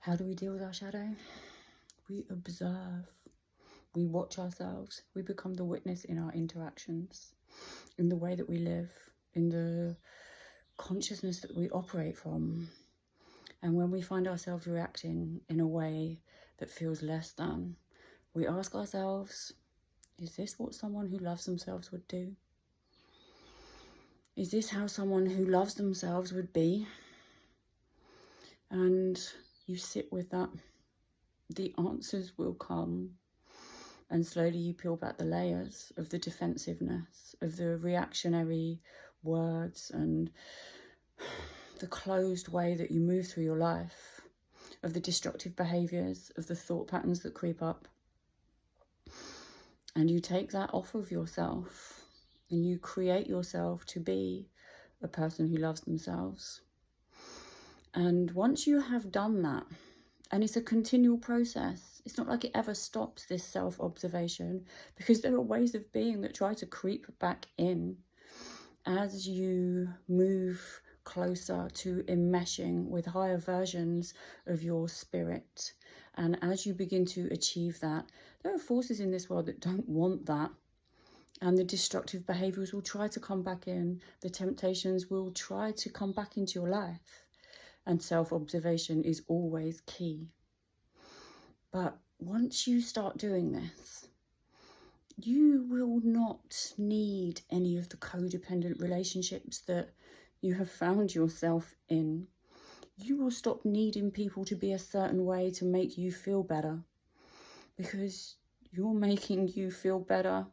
How do we deal with our shadow? We observe. We watch ourselves. We become the witness in our interactions, in the way that we live, in the consciousness that we operate from. And when we find ourselves reacting in a way that feels less than, we ask ourselves, is this what someone who loves themselves would do? Is this how someone who loves themselves would be? And you sit with that. The answers will come. And slowly you peel back the layers of the defensiveness, of the reactionary words and the closed way that you move through your life, of the destructive behaviours, of the thought patterns that creep up. And you take that off of yourself and you create yourself to be a person who loves themselves. And once you have done that, and it's a continual process, it's not like it ever stops, this self-observation, because there are ways of being that try to creep back in as you move closer to enmeshing with higher versions of your spirit. And as you begin to achieve that, there are forces in this world that don't want that. And the destructive behaviours will try to come back in. The temptations will try to come back into your life. And self-observation is always key. But once you start doing this, you will not need any of the codependent relationships that you have found yourself in. You will stop needing people to be a certain way to make you feel better, because you're making you feel better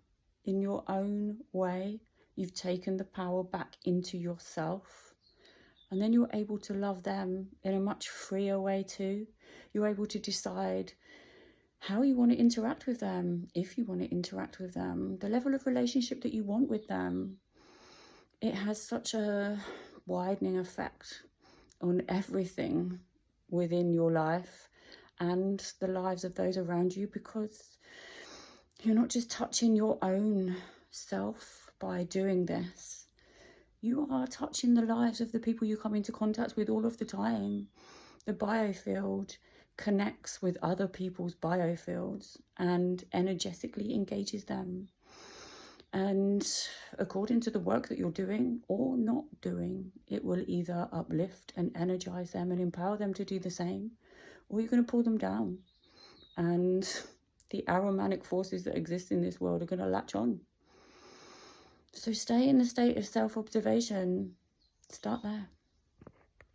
in your own way. You've taken the power back into yourself. And then you're able to love them in a much freer way too. You're able to decide how you want to interact with them, if you want to interact with them, the level of relationship that you want with them. It has such a widening effect on everything within your life and the lives of those around you, because you're not just touching your own self by doing this. You are touching the lives of the people you come into contact with all of the time. The biofield connects with other people's biofields and energetically engages them. And according to the work that you're doing or not doing, it will either uplift and energize them and empower them to do the same, or you're going to pull them down. And the aromanic forces that exist in this world are going to latch on. So stay in the state of self-observation. Start there.